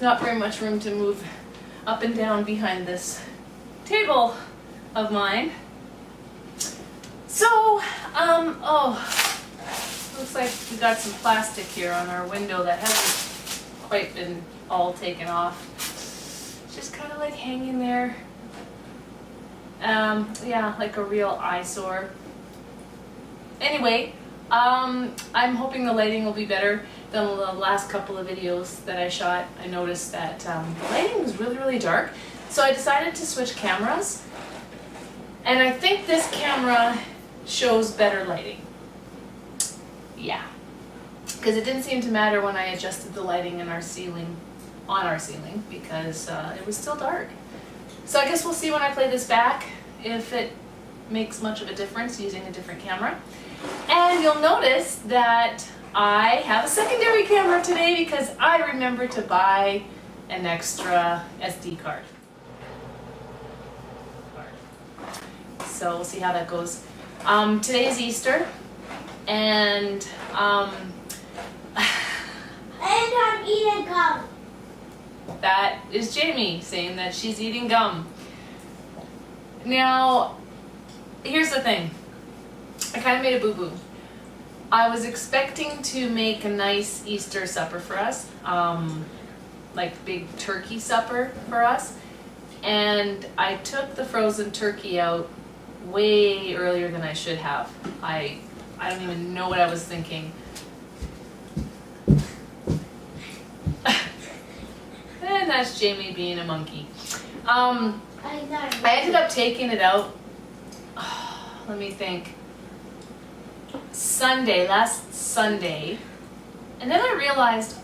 not very much room to move up and down behind this table of mine. So, looks like we got some plastic here on our window that hasn't quite been all taken off. It's just kind of like hanging there. Yeah, like a real eyesore. Anyway, I'm hoping the lighting will be better than the last couple of videos that I shot. I noticed that the lighting was really, really dark. So I decided to switch cameras. And I think this camera shows better lighting. Yeah. Because it didn't seem to matter when I adjusted the lighting in our ceiling, on our ceiling, because it was still dark. So I guess we'll see when I play this back if it makes much of a difference using a different camera. And you'll notice that I have a secondary camera today because I remembered to buy an extra SD card. So we'll see how that goes. Today is Easter, and And I'm eating gum. that is Jamie saying that she's eating gum. Now, here's the thing. I kind of made a boo-boo. I was expecting to make a nice Easter supper for us, like big turkey supper for us, and I took the frozen turkey out way earlier than I should have. I don't even know what I was thinking. And that's Jamie being a monkey. I ended up taking it out, let me think, last Sunday, and then I realized,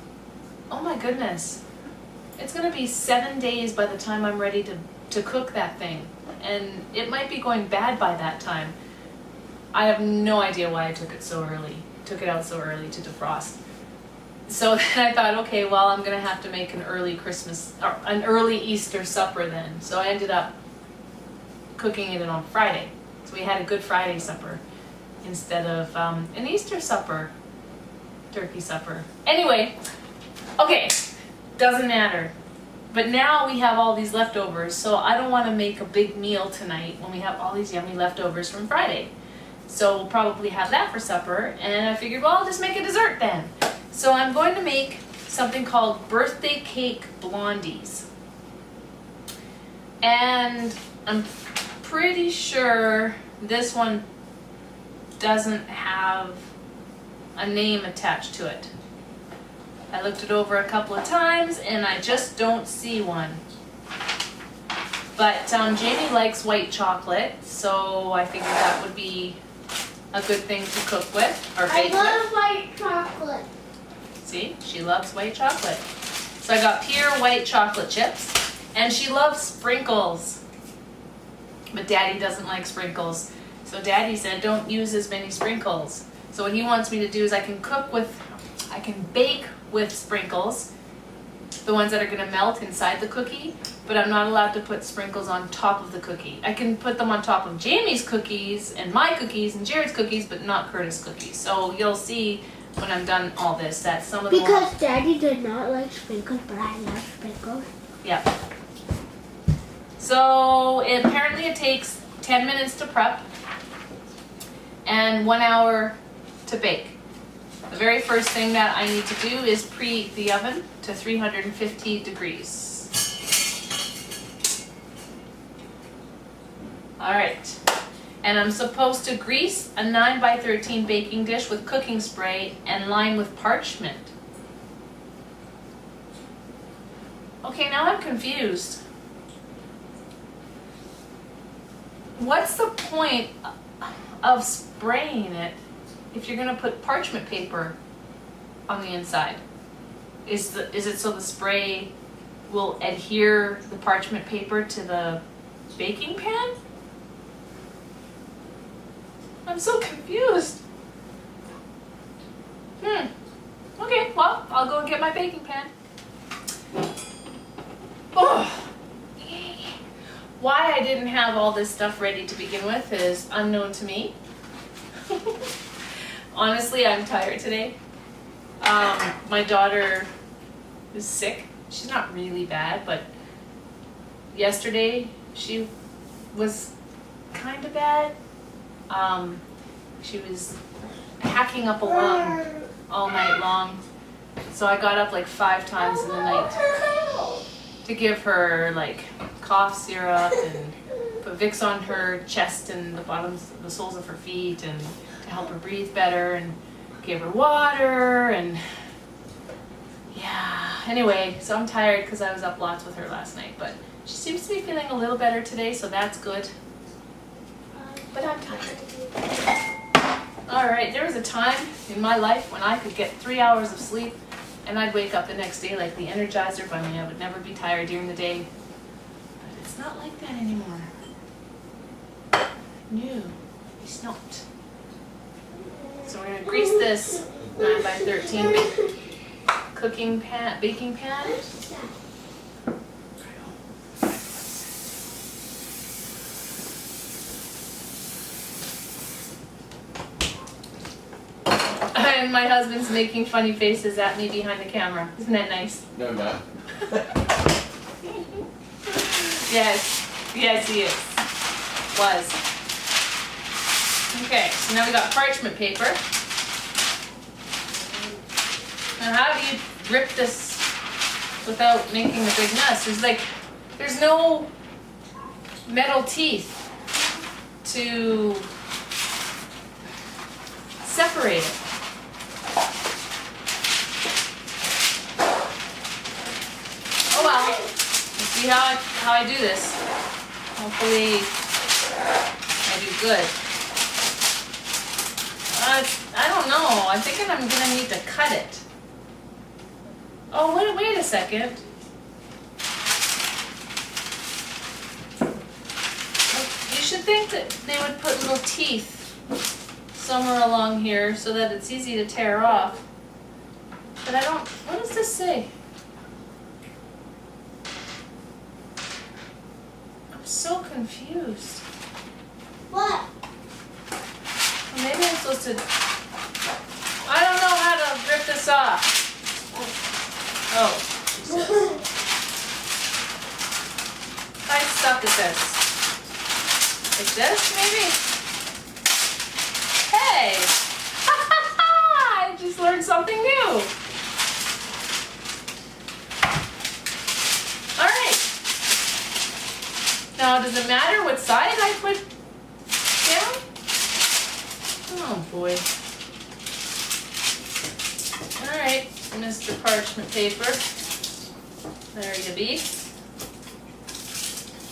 oh my goodness, it's gonna be 7 days by the time I'm ready to cook that thing, and it might be going bad by that time. I have no idea why I took it out so early to defrost. So then I thought, okay, well, I'm gonna have to make an early Easter supper then. So I ended up cooking it on Friday. So we had a Good Friday supper instead of an Easter supper, turkey supper. Anyway, okay, doesn't matter. But now we have all these leftovers, so I don't want to make a big meal tonight when we have all these yummy leftovers from Friday. So we'll probably have that for supper, and I figured, well, I'll just make a dessert then. So I'm going to make something called birthday cake blondies. And I'm pretty sure this one doesn't have a name attached to it. I looked it over a couple of times and I just don't see one. But Jamie likes white chocolate, so I figured that would be a good thing to cook with or bake with. I love white chocolate. See, she loves white chocolate. So I got pure white chocolate chips, and she loves sprinkles. But Daddy doesn't like sprinkles. So Daddy said don't use as many sprinkles. So what he wants me to do is I can bake with sprinkles, the ones that are gonna melt inside the cookie, but I'm not allowed to put sprinkles on top of the cookie. I can put them on top of Jamie's cookies and my cookies and Jared's cookies, but not Curtis' cookies. So you'll see when I'm done all this that some of them Because Daddy did not like sprinkles, but I love sprinkles. Yeah. So apparently it takes 10 minutes to prep and 1 hour to bake. The very first thing that I need to do is preheat the oven to 350 degrees. All right. And I'm supposed to grease a 9x13 baking dish with cooking spray and line with parchment. Okay, now I'm confused. What's the point of spraying it if you're gonna put parchment paper on the inside? Is it so the spray will adhere the parchment paper to the baking pan? I'm so confused. Okay, well, I'll go and get my baking pan. Oh. Why I didn't have all this stuff ready to begin with is unknown to me. Honestly, I'm tired today. My daughter is sick she's not really bad, but yesterday she was kind of bad. She was hacking up a lung all night long. So I got up like 5 times in the night to give her like cough syrup and put Vicks on her chest and the bottoms, the soles of her feet, and to help her breathe better, and gave her water, and yeah. Anyway, so I'm tired because I was up lots with her last night, but she seems to be feeling a little better today, so that's good. But I'm tired. Alright, there was a time in my life when I could get 3 hours of sleep and I'd wake up the next day like the Energizer Bunny. I would never be tired during the day. But it's not like that anymore. No, it's not. So we're going to grease this 9x13 cooking pan, baking pan. And my husband's making funny faces at me behind the camera. Isn't that nice? No, not. Yes. Yes, he is. Was. Okay, so now we got parchment paper. Now how do you rip this without making a big mess? There's no metal teeth to separate it. Oh well, let's see how I do this. Hopefully I do good. I don't know. I'm thinking I'm gonna need to cut it. Oh, wait a second. You should think that they would put little teeth somewhere along here so that it's easy to tear off. But I don't, what does this say? I'm so confused. What? Well, maybe I'm supposed to, I don't know how to rip this off. Oh, I suck at this. Like this, maybe? Hey! I just learned something new. Alright. Now, does it matter what side I put down? Oh boy. Alright, Mr. Parchment Paper. There you be.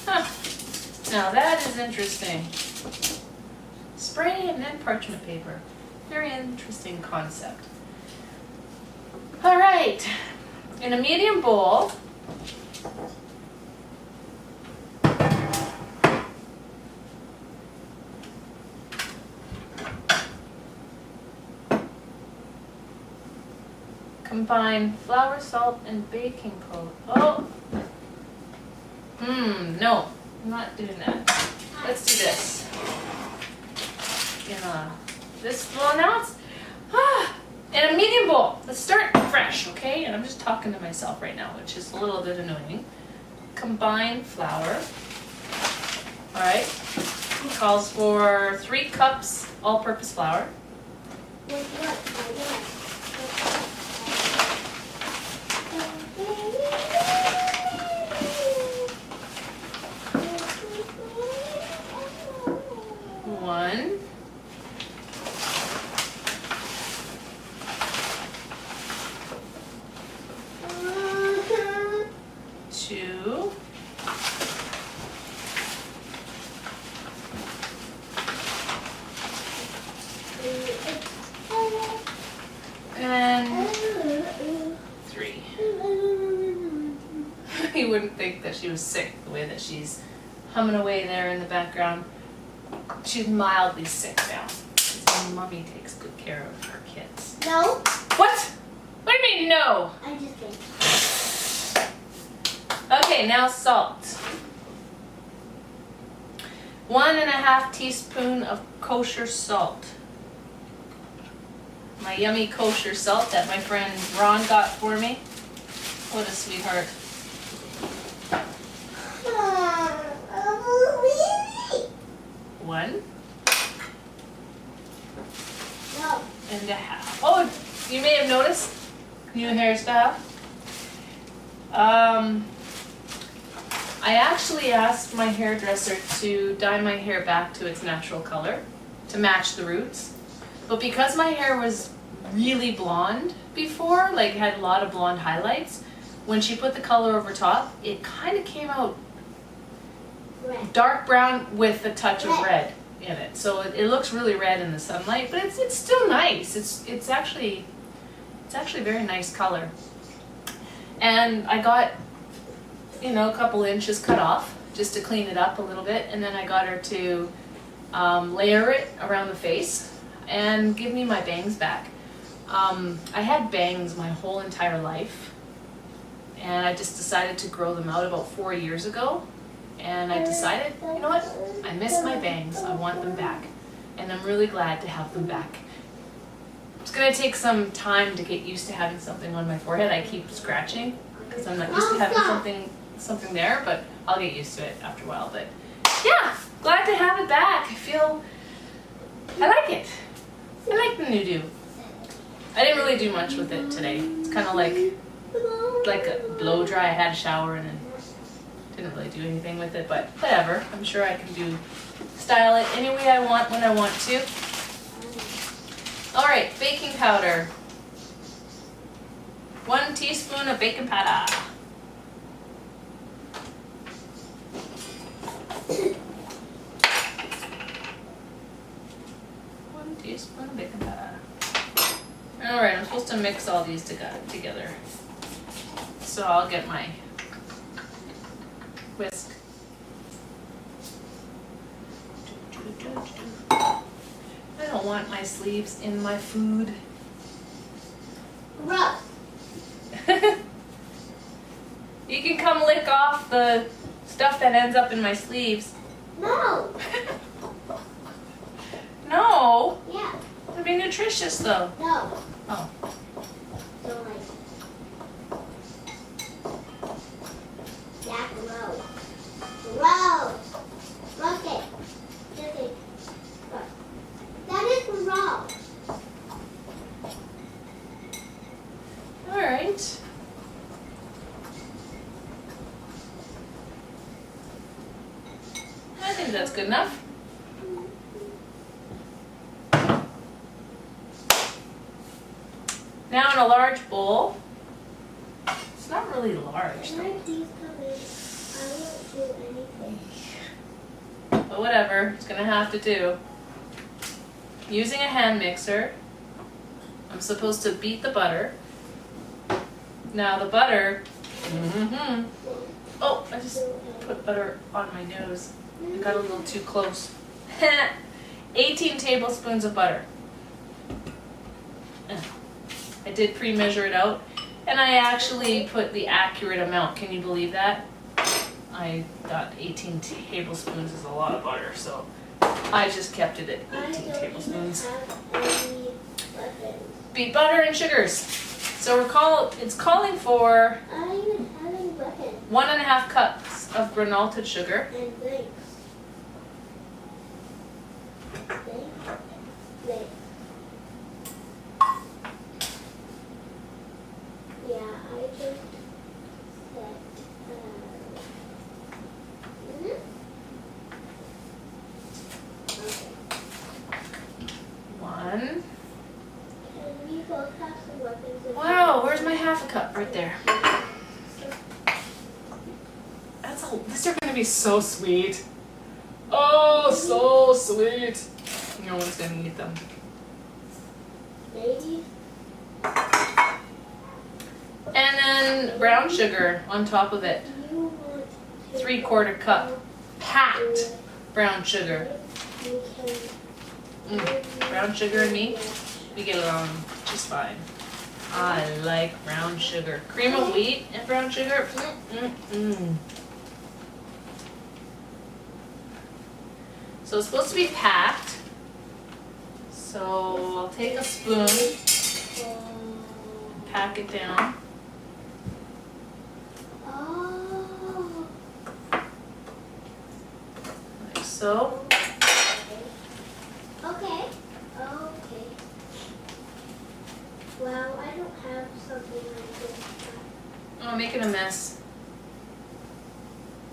Huh. Now that is interesting. Spray and then parchment paper. Very interesting concept. Alright. In a medium bowl, combine flour, salt, and baking powder. Oh! No. I'm not doing that. Let's do this. Well now it's, in a medium bowl. Let's start fresh, okay? And I'm just talking to myself right now, which is a little bit annoying. Combine flour. Alright. Calls for 3 cups all-purpose flour. One. 2. And 3. You wouldn't think that she was sick the way that she's humming away there in the background. She's mildly sick now. Mommy takes good care of her kids. No. What? What do you mean no? I just did. Okay, now salt. 1.5 teaspoons of kosher salt. My yummy kosher salt that my friend Ron got for me. What a sweetheart. One No. and a half. Oh, you may have noticed, new hairstyle. I actually asked my hairdresser to dye my hair back to its natural color to match the roots. But because my hair was really blonde before, like had a lot of blonde highlights, when she put the color over top, it kind of came out Red. dark brown with a touch of red in it. So it looks really red in the sunlight, but it's still nice. It's actually a very nice color. And I got, you know, a couple inches cut off just to clean it up a little bit, and then I got her to layer it around the face and give me my bangs back. I had bangs my whole entire life, and I just decided to grow them out about 4 years ago. And I decided, you know what, I miss my bangs, I want them back. And I'm really glad to have them back. It's gonna take some time to get used to having something on my forehead. I keep scratching because I'm not used to having something there, but I'll get used to it after a while. But yeah, glad to have it back. I like it. I like the new do. I didn't really do much with it today. It's kind of like a blow dry. I had a shower and then didn't really do anything with it, but whatever. I'm sure I can style it any way I want when I want to. All right, baking powder. 1 teaspoon of baking powder. One teaspoon of baking powder. All right, I'm supposed to mix all these together. So I'll get my whisk. I don't want my sleeves in my food. Gross. You can come lick off the stuff that ends up in my sleeves. No. No, Yeah. it'd be nutritious though. No. Oh, Don't like. Yeah, gross. Gross. Look it. Look it. Look. That is gross. all right. I think that's good enough. Now in a large bowl. It's not really large Can though. I please come in? I won't do anything. But whatever, it's gonna have to do. Using a hand mixer, I'm supposed to beat the butter. Now the butter, oh, I just put butter on my nose. I got a little too close. 18 tablespoons of butter. I did pre-measure it out, and I actually put the accurate amount. Can you believe that? I thought 18 tablespoons is a lot of butter, so I just kept it at 18 tablespoons. Beat butter and sugars. So it's calling for I don't even have any buttons 1.5 cups of granulated sugar. and grapes. Grapes. Yeah, I just said. Okay. 1. Can we both have some weapons? Wow, where's my 1/2 cup? Right there. These are gonna be so sweet. Oh, so sweet. No one's gonna eat them. Maybe. And then brown sugar on top of it. You want to 3/4 cup. Packed brown sugar. You can. Brown sugar and me, we get along just fine. I like brown sugar. Cream of wheat and brown sugar. So it's supposed to be packed. So I'll take a spoon, pack it down. so. Okay. Okay. Well, I don't have something like this. Oh, I'm making a mess.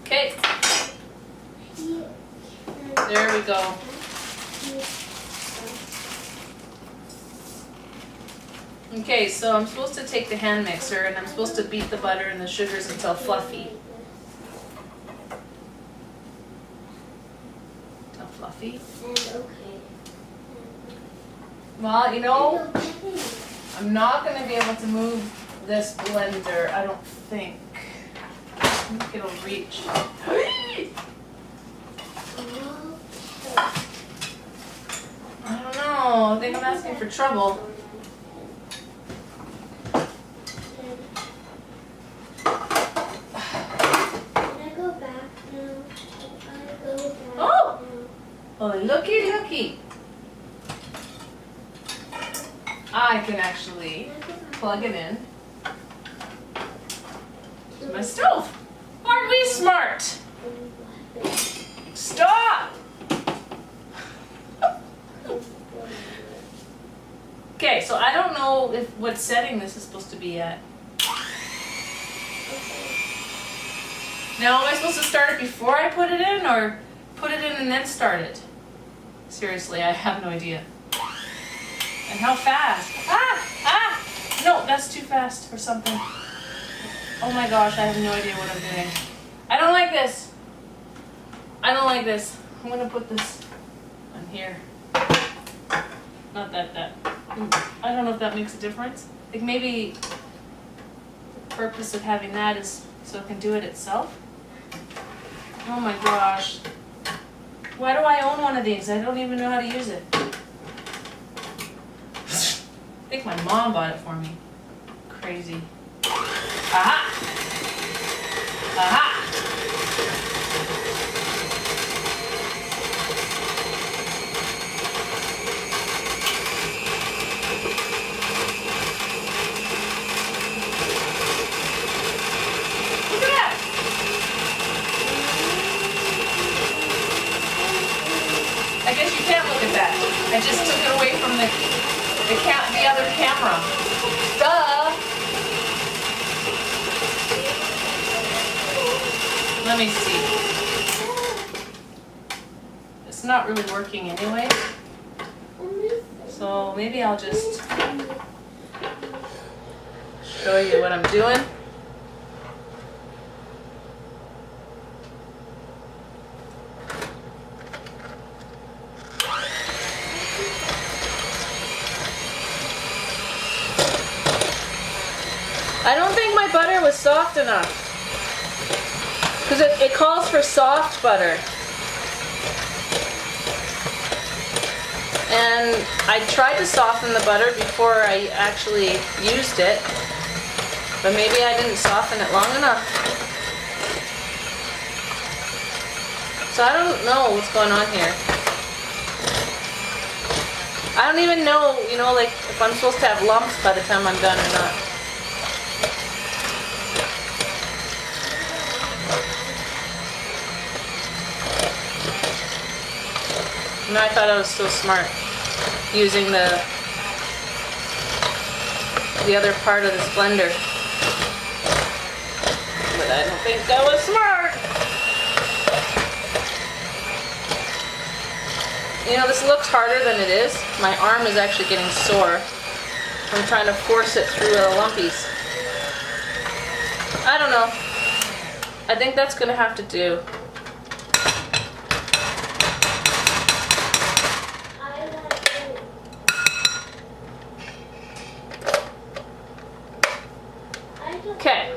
Okay, Here. there we go. Okay, so I'm supposed to take the hand mixer and I'm supposed to beat the butter and the sugars until fluffy. Until fluffy? And okay. Well, you know, I'm not going to be able to move this blender, I don't think. I think it'll reach. I don't know, I think I'm asking for trouble. Oh! Oh, looky. I can actually plug it in to my stove. Aren't we smart? Stop! Okay, so I don't know if what setting this is supposed to be at. Now, am I supposed to start it before I put it in, or put it in and then start it? Seriously, I have no idea. And how fast? No, that's too fast for something. Oh my gosh, I have no idea what I'm doing. I don't like this. I don't like this. I'm gonna put this on here. Not that. I don't know if that makes a difference. Like maybe the purpose of having that is so it can do it itself. Oh my gosh. Why do I own one of these? I don't even know how to use it. I think my mom bought it for me. Crazy. Aha! Aha! Look at that! I guess you can't look at that. I just took it away from the other camera. Duh! Let me see. It's not really working anyway. So maybe I'll just show you what I'm doing. I don't think my butter was soft enough. Because it calls for soft butter. And I tried to soften the butter before I actually used it. But maybe I didn't soften it long enough. So I don't know what's going on here. I don't even know, like if I'm supposed to have lumps by the time I'm done or not. I thought I was so smart using the other part of this blender. But I don't think I was smart. This looks harder than it is. My arm is actually getting sore. I'm trying to force it through the lumpies. I don't know. I think that's gonna have to do. Okay.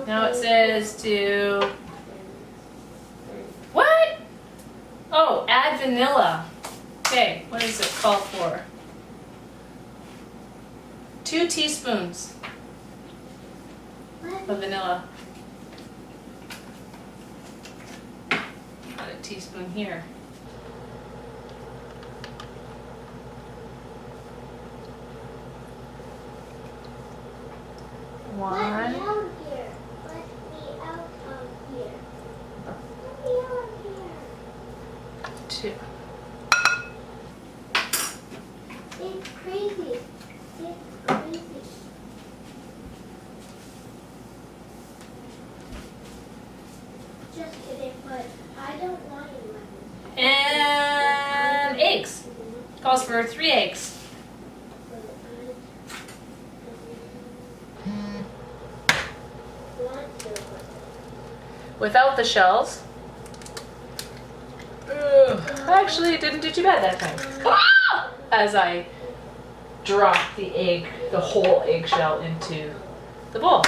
Now it says to... What? Oh, add vanilla. Okay, what does it call for? 2 teaspoons of vanilla. Got a teaspoon here. One. too. It's crazy. It's crazy. Just kidding, but I don't want any lemons. And eggs. Calls for 3 eggs. Without the shells. Actually, it didn't do too bad that time. Ah! As I dropped the whole eggshell into the bowl.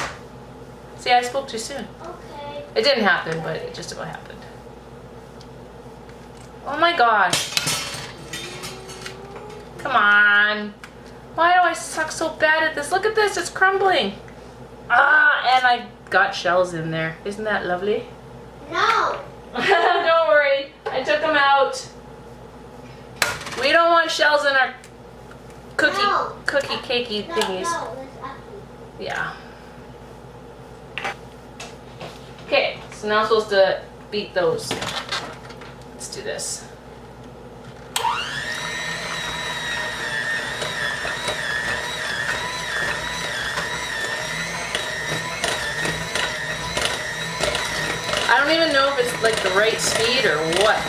See, I spoke too soon. Okay. It didn't happen, but it just about happened. Oh my gosh. Come on. Why do I suck so bad at this? Look at this, it's crumbling. Ah, and I got shells in there. Isn't that lovely? No. Don't worry, I took them out. We don't want shells in our cookie cakey No, thingies. no, that's ugly. Yeah. Okay, so now I'm supposed to beat those. Let's do this. I don't even know if it's like the right speed or what.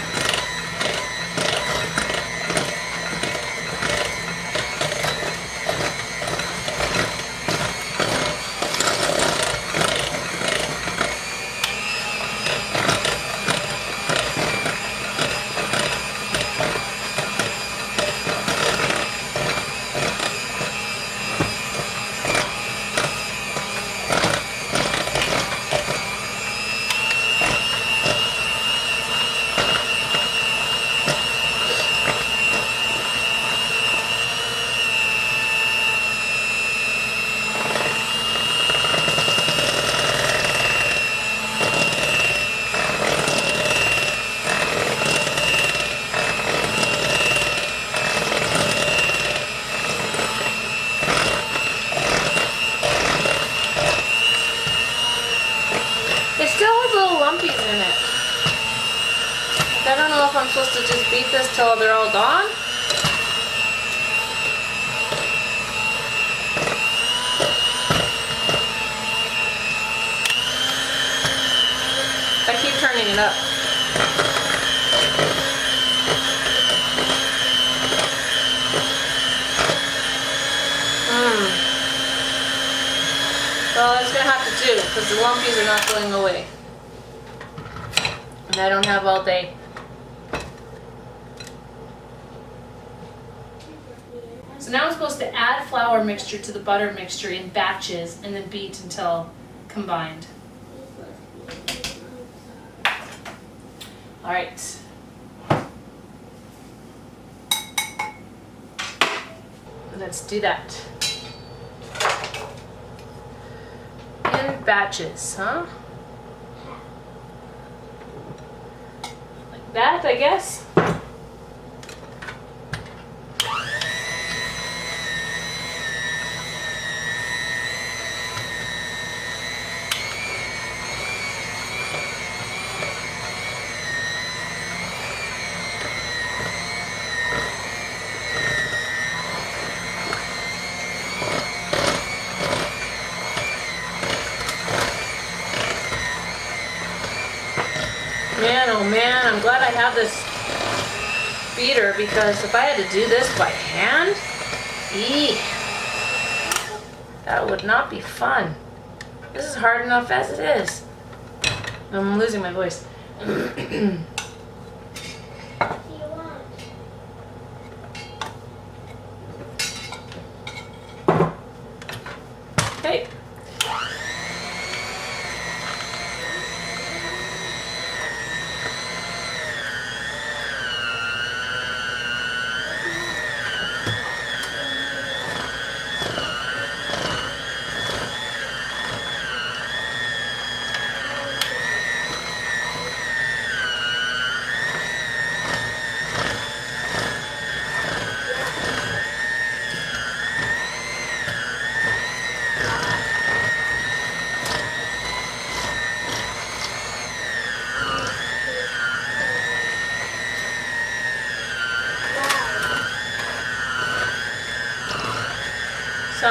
It still has little lumpies in it. I don't know if I'm supposed to just beat this till they're all gone. I keep turning it up. Well, that's gonna have to do because the lumpies are not going away. And I don't have all day. So now I'm supposed to add flour mixture to the butter mixture in batches and then beat until combined. All right. Let's do that. In batches, huh? Like that, I guess. Man, oh man, I'm glad I have this beater because if I had to do this by hand, that would not be fun. This is hard enough as it is. I'm losing my voice. Okay.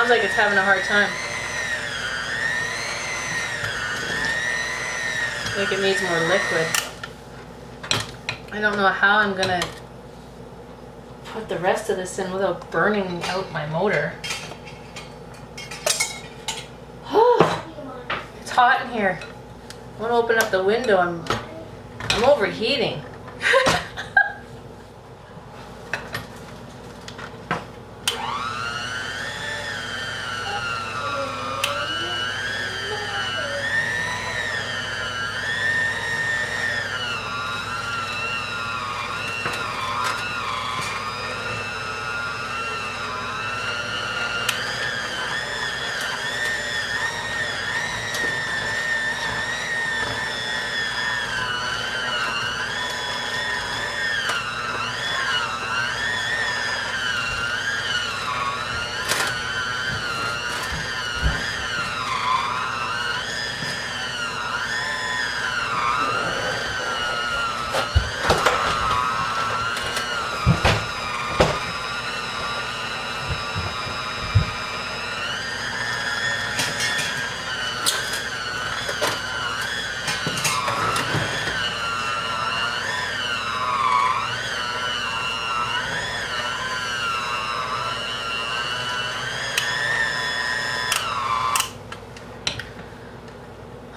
Sounds like it's having a hard time. Like it needs more liquid. I don't know how I'm gonna put the rest of this in without burning out my motor. It's hot in here. I want to open up the window. I'm overheating.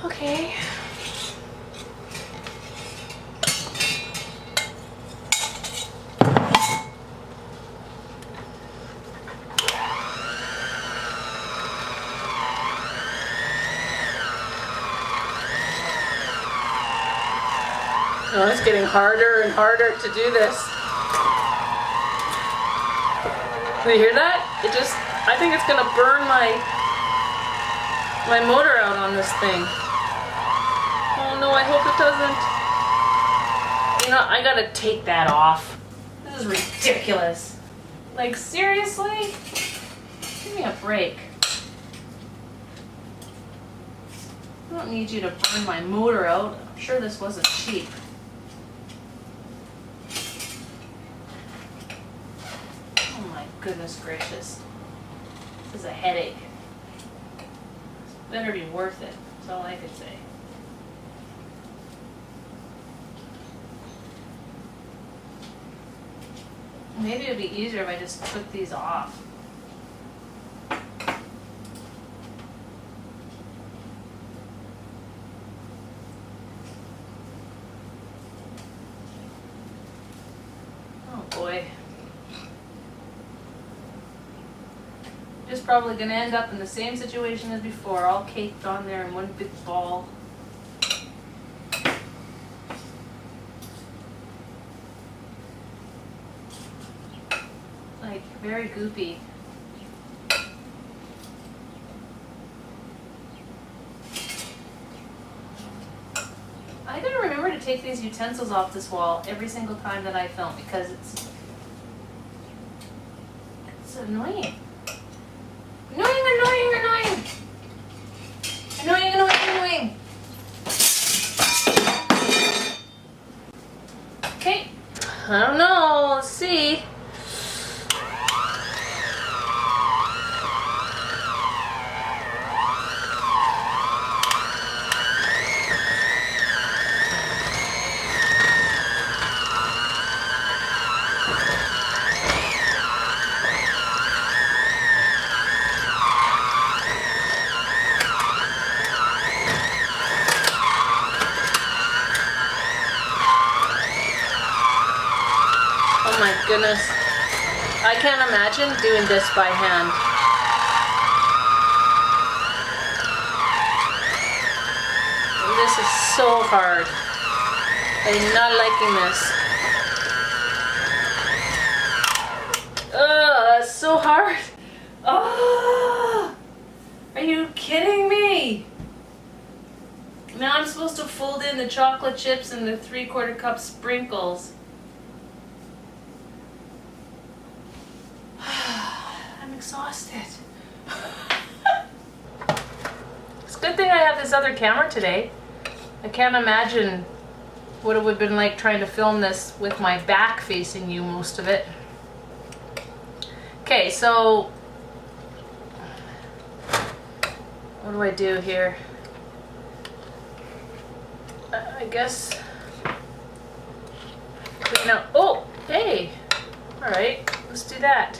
Okay. Oh, it's getting harder and harder to do this. Do you hear that? I think it's gonna burn my motor out on this thing. Oh no, I hope it doesn't. You know, I gotta take that off. This is ridiculous. Like, seriously? Give me a break. I don't need you to burn my motor out. I'm sure this wasn't cheap. Oh my goodness gracious. This is a headache. This better be worth it. That's all I could say. Maybe it would be easier if I just took these off. Oh boy. Just probably gonna end up in the same situation as before, all caked on there in one big ball. Like, very goopy. I gotta remember to take these utensils off this wall every single time that I film because it's annoying. Annoying. Okay, I don't know, let's see. Oh my goodness. I can't imagine doing this by hand. This is so hard. I'm not liking this. Ugh, that's so hard. Oh, are you kidding me? Now I'm supposed to fold in the chocolate chips and the 3/4 cup sprinkles. I'm exhausted. It's a good thing I have this other camera today. I can't imagine what it would have been like trying to film this with my back facing you most of it. Okay, so What do I do here? I guess clean out. Oh, hey. All right, let's do that.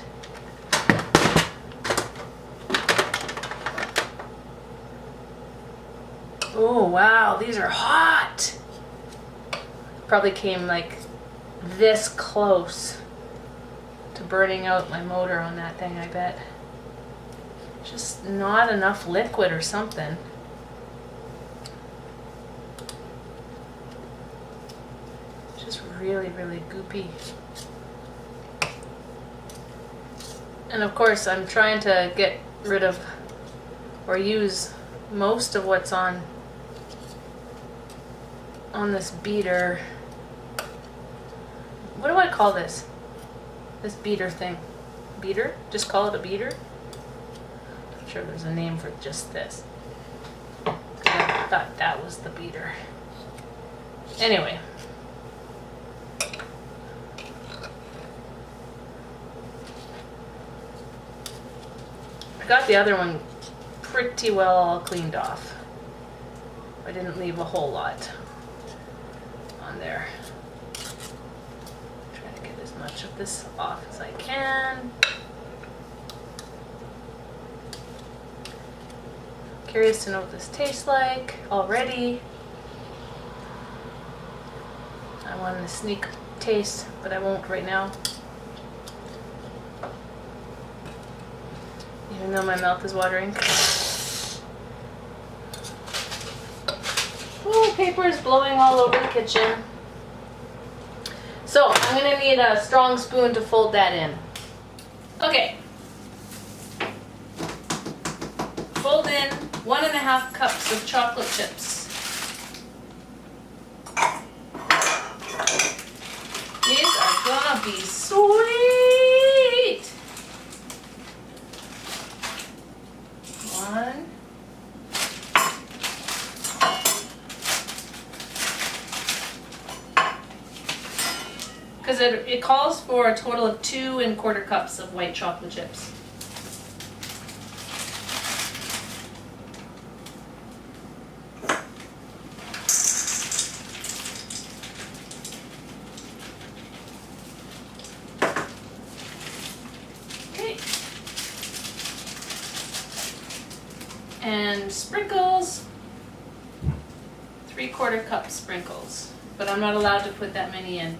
Oh, wow, these are hot. Probably came like this close to burning out my motor on that thing, I bet. Just not enough liquid or something. Just really, really goopy. And of course, I'm trying to get rid of or use most of what's on this beater. What do I call this? This beater thing. Beater? Just call it a beater? I'm sure there's a name for just this. I thought that was the beater. Anyway. I got the other one pretty well all cleaned off. I didn't leave a whole lot on there. Trying to get as much of this off as I can. Curious to know what this tastes like already. I wanted a sneak taste, but I won't right now. Even though my mouth is watering. Oh, paper is blowing all over the kitchen. So I'm gonna need a strong spoon to fold that in. Okay. Fold in 1.5 cups of chocolate chips. These are gonna be sweet. 1. Because it calls for a total of 2¼ cups of white chocolate chips. Okay. And sprinkles. 3/4 cup sprinkles. But I'm not allowed to put that many in.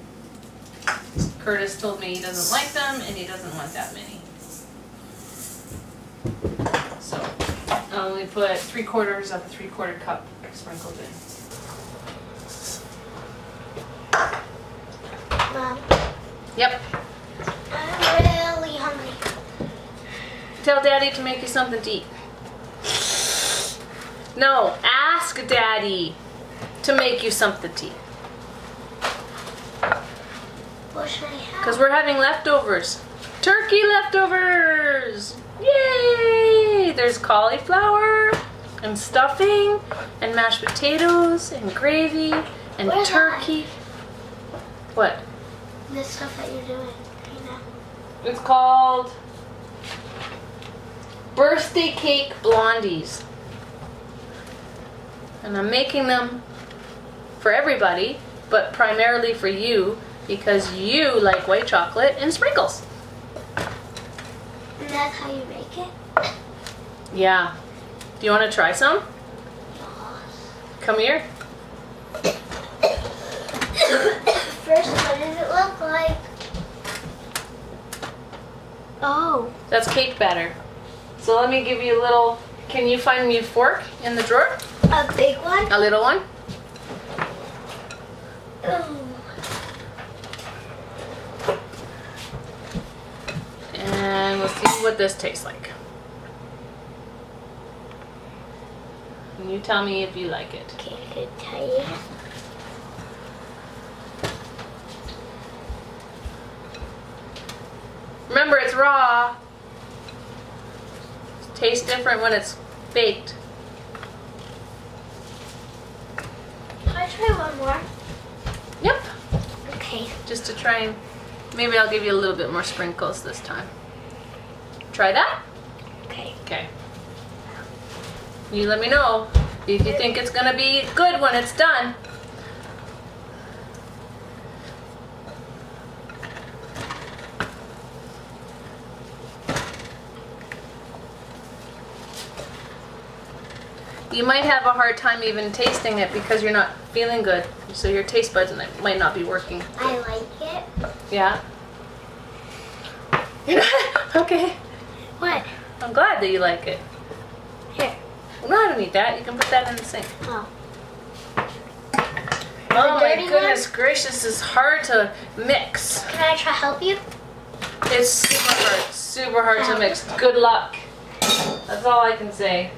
Curtis told me he doesn't like them and he doesn't want that many. So I'll only put 3/4 of a 3/4 cup sprinkled in. Mom, Yep. I'm really hungry. Tell Daddy to make you something to eat. No, ask Daddy to make you something to eat. What should I have? Because we're having leftovers. Turkey leftovers! Yay! There's cauliflower and stuffing and mashed potatoes and gravy and Where's turkey. What? The stuff that you're doing right now. It's called birthday cake blondies. And I'm making them for everybody, but primarily for you because you like white chocolate and sprinkles. And that's how you make it? Yeah. Do you want to try some? Come here. First, what does it look like? Oh. That's cake batter. So let me give you a little, can you find me a fork in the drawer? A big one? A little one? Ooh. And we'll see what this tastes like. And you tell me if you like it. Okay, good tell you. Remember, it's raw. It tastes different when it's baked. Can I try one more? Yep. Okay. Just to try and, maybe I'll give you a little bit more sprinkles this time. Try that? Okay. Okay. You let me know if you think it's gonna be good when it's done. You might have a hard time even tasting it because you're not feeling good. So your taste buds might not be working. I like it. Yeah? Okay. What? I'm glad that you like it. Here. Well, no, I don't need that. You can put that in the sink. Oh. Oh my dirty goodness gracious, this is hard to mix. Can I try help you? It's super hard to mix. Good luck. That's all I can say.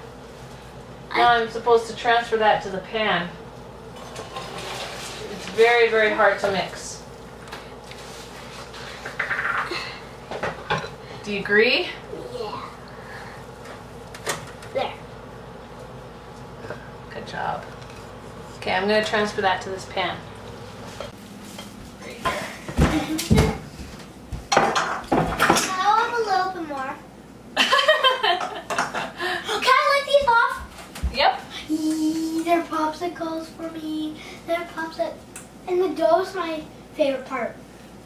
Now I'm supposed to transfer that to the pan. It's very, very hard to mix. Do you agree? Yeah. There. Good job. Okay, I'm going to transfer that to this pan. Right here. I'll have a little bit more. Can I lick these off? Yep. They're popsicles for me. They're popsicles. And the dough's my favorite part.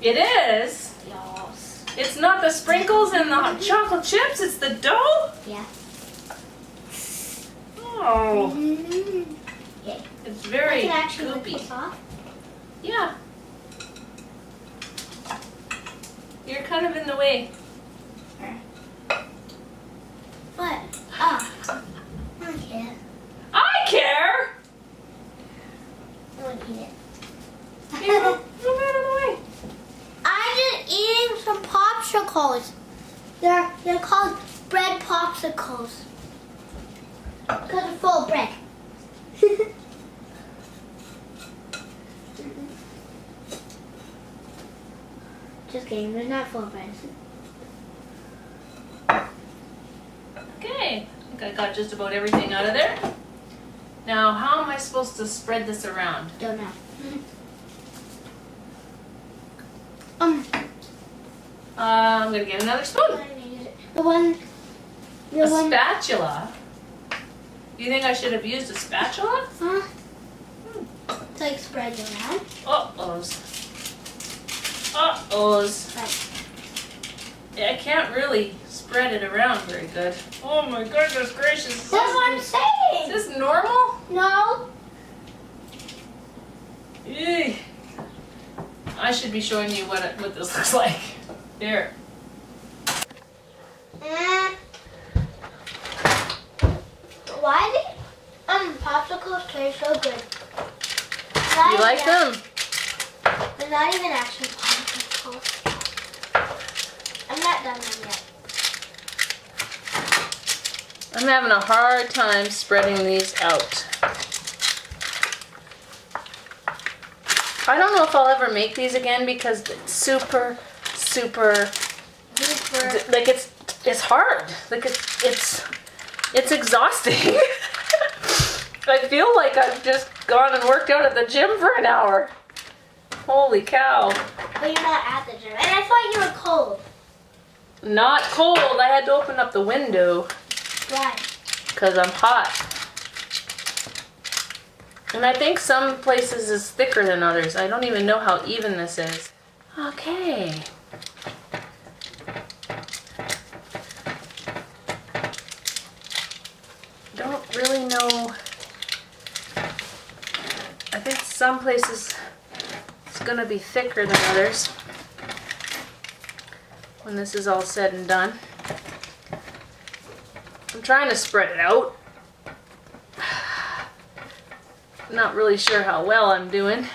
It is. Yes. It's not the sprinkles and the chocolate chips, it's the dough? Yeah. Oh, Yay. it's I very can actually lick goopy. this off. Yeah. You're kind of in the way. What? Ah. Okay. I care! I want to eat it. You move out of the way. I'm just eating some popsicles. They're called bread popsicles. Because they're full of bread. Just kidding, they're not full of bread. Okay, I think I got just about everything out of there. Now, how am I supposed to spread this around? Don't know. I'm gonna get another spoon. The one. A spatula? You think I should have used a spatula? Huh? It's like spread around. Uh-ohs. Uh-ohs. Right. Yeah, I can't really spread it around very good. Oh my goodness gracious. That's what I'm saying. Is this normal? No. Eey. I should be showing you what this looks like. Here. Why do popsicles taste so good? You like them? They're not even actually popsicles. I'm not done them yet. I'm having a hard time spreading these out. I don't know if I'll ever make these again because it's super like it's hard. Like it's exhausting. I feel like I've just gone and worked out at the gym for an hour. Holy cow. But you're not at the gym. And I thought you were cold. Not cold. I had to open up the window Why? because I'm hot. And I think some places is thicker than others. I don't even know how even this is. Okay. Don't really know. I think some places it's gonna be thicker than others when this is all said and done. I'm trying to spread it out. Not really sure how well I'm doing.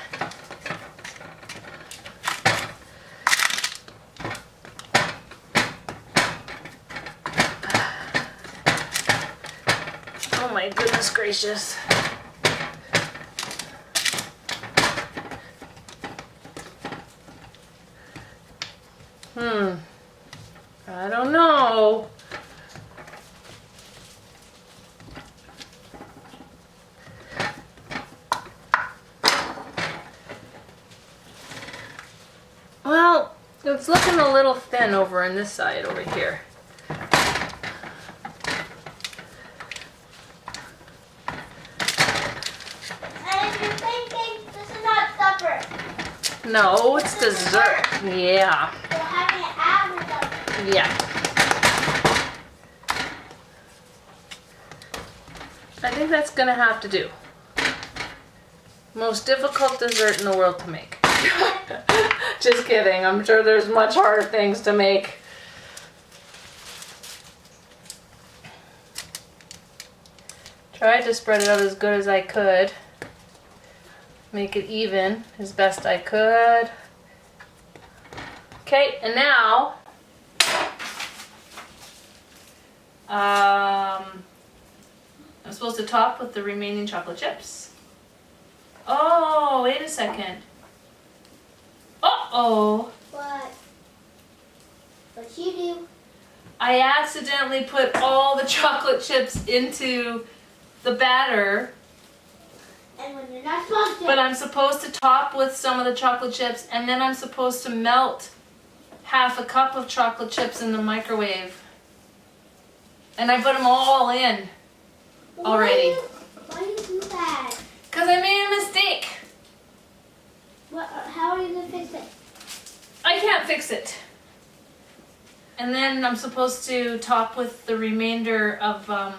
Oh my goodness gracious. I don't know. Well, it's looking a little thin over on this side over here. No, it's dessert. Yeah. We're having it after. Yeah. I think that's gonna have to do. Most difficult dessert in the world to make. Just kidding. I'm sure there's much harder things to make. Tried to spread it out as good as I could. Make it even as best I could. Okay, and now I'm supposed to top with the remaining chocolate chips. Oh, wait a second. Uh-oh. What? What you do? I accidentally put all the chocolate chips into the batter, And when you're not supposed to. but I'm supposed to top with some of the chocolate chips, and then I'm supposed to melt half a cup of chocolate chips in the microwave. And I put them all in already. Why do you do that? Because I made a mistake. What? How are you gonna fix it? I can't fix it. And then I'm supposed to top with the remainder of a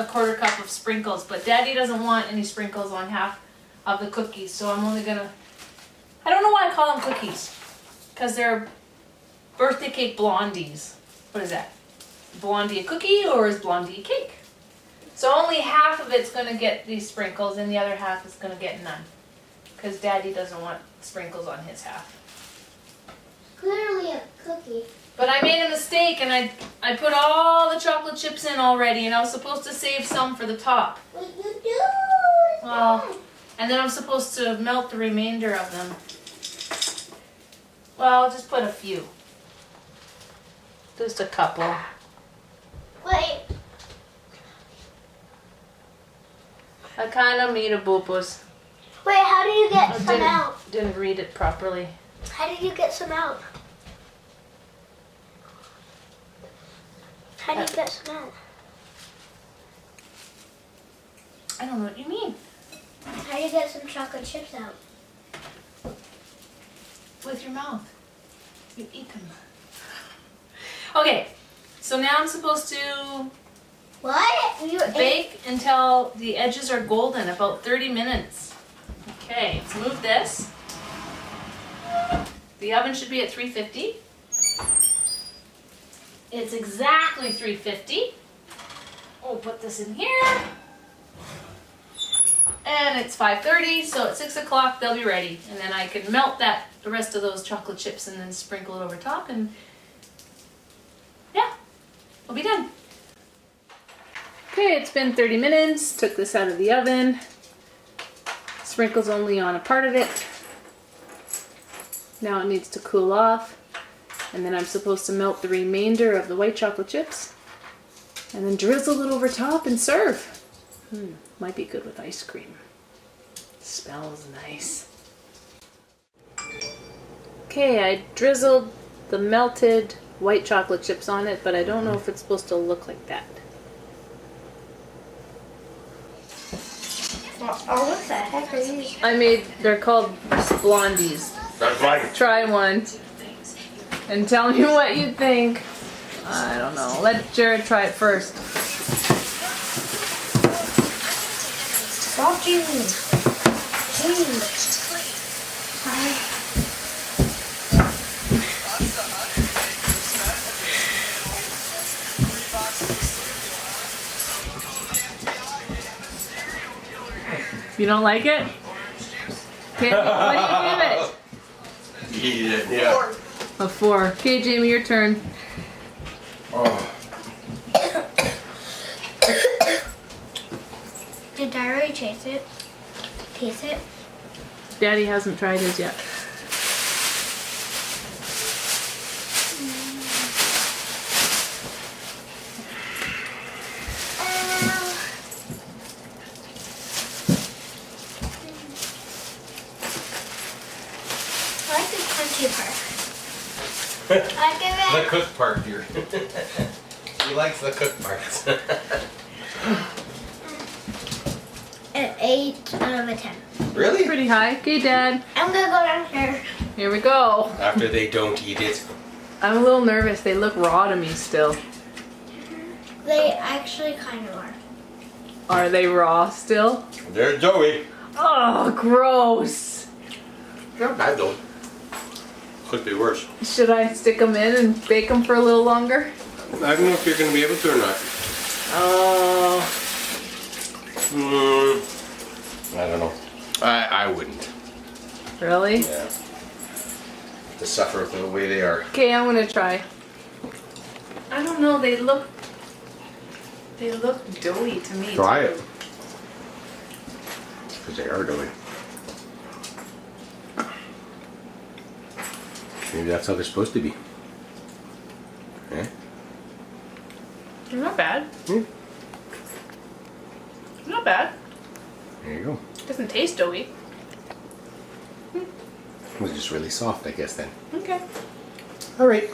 quarter cup of sprinkles. But Daddy doesn't want any sprinkles on half of the cookies, so I'm only gonna... I don't know why I call them cookies. Because they're birthday cake blondies. What is that? Blondie a cookie or is blondie a cake? So only half of it's gonna get these sprinkles and the other half is gonna get none. Because Daddy doesn't want sprinkles on his half. Clearly a cookie. But I made a mistake and I put all the chocolate chips in already and I was supposed to save some for the top. What you do? Well, and then I'm supposed to melt the remainder of them. Well, I'll just put a few. Just a couple. Wait. I kind of made a boo-boos. Wait, how do you get I some out? didn't read it properly. How did you get some out? How do you get some out? I don't know what you mean. How do you get some chocolate chips out? With your mouth. You eat them. Okay, so now I'm supposed to What? You ate? bake until the edges are golden, about 30 minutes. Okay, let's move this. The oven should be at 350. It's exactly 350. We'll put this in here. And it's 5:30, so at 6 o'clock they'll be ready. And then I can melt the rest of those chocolate chips and then sprinkle it over top and yeah, we'll be done. Okay, it's been 30 minutes. Took this out of the oven. Sprinkles only on a part of it. Now it needs to cool off. And then I'm supposed to melt the remainder of the white chocolate chips. And then drizzle it over top and serve. Might be good with ice cream. Smells nice. Okay, I drizzled the melted white chocolate chips on it, but I don't know if it's supposed to look like that. Oh, what the heck are these? They're called blondies. That's right. Try one and tell me what you think. I don't know. Let Jared try it first. Stop you. You don't like it? Okay, what do you give it? Yeah. A 4. Okay, Jamie, your turn. Oh. Did I already taste it? Taste it? Daddy hasn't tried his yet. I like the crunchy part. I give The cook part here. He likes the cook parts. it 8 out of 10. Really? Pretty high. Okay, Dad. I'm gonna go downstairs. Here we go. After they don't eat it. I'm a little nervous. They look raw to me still. They actually kind of are. Are they raw still? There's Joey. Oh, gross. Not bad though. Could be worse. Should I stick them in and bake them for a little longer? I don't know if you're going to be able to or not. Oh. I don't know. I wouldn't. Really? Yeah. To suffer the way they are. Okay, I'm gonna try. I don't know. They look doughy to me. Try too. it. Because they are doughy. Maybe that's how they're supposed to be. Eh? They're not bad. Hmm. Not bad. There you go. Doesn't taste doughy. It was just really soft, I guess, then. Okay. All right.